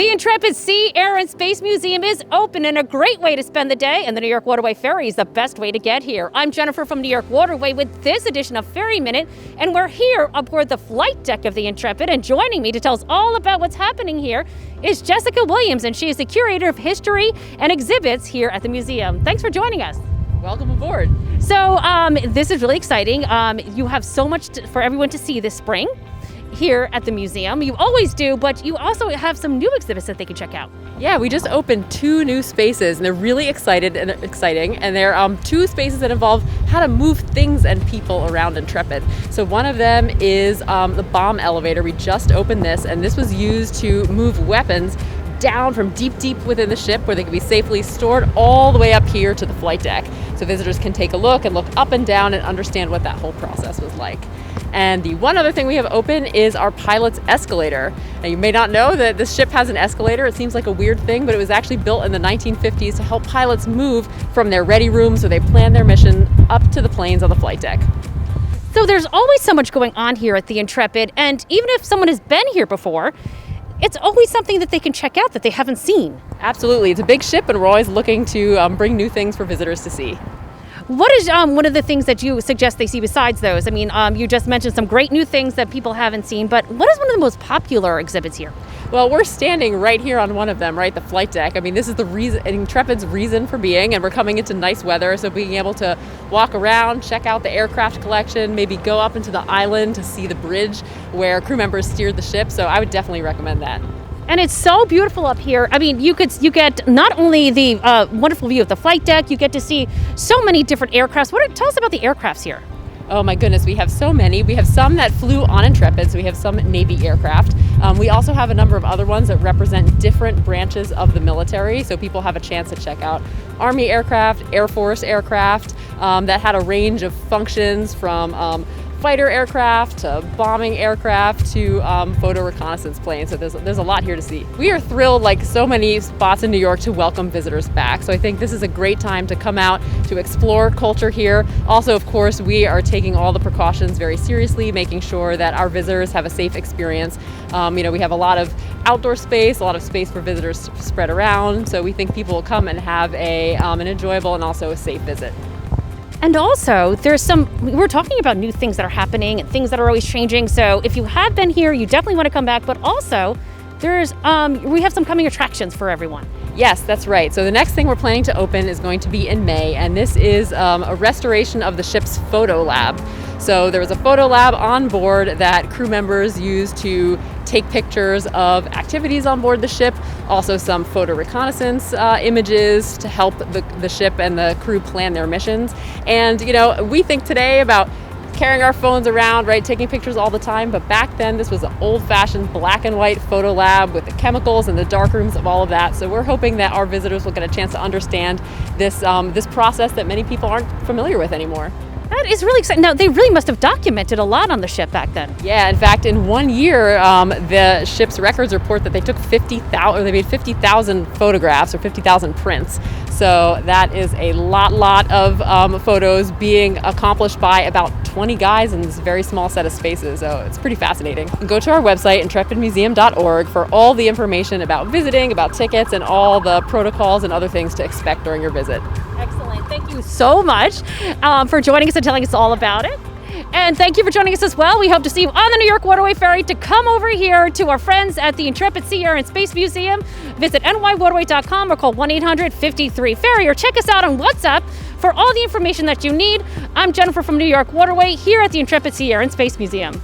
The Intrepid Sea, Air and Space Museum is open and a great way to spend the day, and the New York Waterway Ferry is the best way to get here. I'm Jennifer from New York Waterway with this edition of Ferry Minute, and we're here aboard the flight deck of the Intrepid, and joining me to tell us all about what's happening here is Jessica Williams, and she is the curator of history and exhibits here at the museum. Thanks for joining us. Welcome aboard. So this is really exciting. You have so much for everyone to see this spring here at the museum. You always do, but you also have some new exhibits that they can check out. Yeah, we just opened 2 new spaces, and they're really exciting, and they're 2 spaces that involve how to move things and people around Intrepid. So one of them is the bomb elevator. We just opened this, and this was used to move weapons down from deep within the ship where they can be safely stored all the way up here to the flight deck. So visitors can take a look and look up and down and understand what that whole process was like. And the one other thing we have open is our pilot's escalator. Now you may not know that this ship has an escalator. It seems like a weird thing, but it was actually built in the 1950s to help pilots move from their ready rooms where they plan their mission up to the planes on the flight deck. So there's always so much going on here at the Intrepid, and even if someone has been here before, it's always something that they can check out that they haven't seen. Absolutely. It's a big ship, and we're always looking to bring new things for visitors to see. What is one of the things that you suggest they see besides those? I mean, you just mentioned some great new things that people haven't seen, but what is one of the most popular exhibits here? Well, we're standing right here on one of them, right? The flight deck. I mean, this is the reason, Intrepid's reason for being, and we're coming into nice weather, so being able to walk around, check out the aircraft collection, maybe go up into the island to see the bridge where crew members steered the ship. So I would definitely recommend that. And it's so beautiful up here. I mean, you get not only the wonderful view of the flight deck, you get to see so many different aircrafts. Tell us about the aircrafts here. Oh my goodness, we have so many. We have some that flew on Intrepid, so we have some Navy aircraft. We also have a number of other ones that represent different branches of the military, so people have a chance to check out Army aircraft, Air Force aircraft that had a range of functions from fighter aircraft to bombing aircraft to photo reconnaissance planes. So there's a lot here to see. We are thrilled, like so many spots in New York, to welcome visitors back. So I think this is a great time to come out to explore culture here. Also, of course, we are taking all the precautions very seriously, making sure that our visitors have a safe experience. We have a lot of outdoor space, a lot of space for visitors to spread around. So we think people will come and have an enjoyable and also a safe visit. And also, we're talking about new things that are happening and things that are always changing. So if you have been here, you definitely want to come back. But also, we have some coming attractions for everyone. Yes, that's right. So the next thing we're planning to open is going to be in May, and this is a restoration of the ship's photo lab. So there was a photo lab on board that crew members used to take pictures of activities on board the ship, also some photo reconnaissance images to help the ship and the crew plan their missions. And we think today about carrying our phones around, right, taking pictures all the time, but back then this was an old-fashioned black and white photo lab with the chemicals and the dark rooms of all of that. So we're hoping that our visitors will get a chance to understand this process that many people aren't familiar with anymore. That is really exciting. Now, they really must have documented a lot on the ship back then. Yeah, in fact, in 1 year, the ship's records report that they took 50,000, they made 50,000 photographs or 50,000 prints. So that is a lot of photos being accomplished by about 20 guys in this very small set of spaces. So it's pretty fascinating. Go to our website, intrepidmuseum.org, for all the information about visiting, about tickets, and all the protocols and other things to expect during your visit. Excellent. Thank you so much for joining us and telling us all about it. And thank you for joining us as well. We hope to see you on the New York Waterway Ferry. To come over here to our friends at the Intrepid Sea, Air and Space Museum, visit nywaterway.com or call 1-800-53-FERRY, or check us out on WhatsApp for all the information that you need. I'm Jennifer from New York Waterway here at the Intrepid Sea, Air and Space Museum.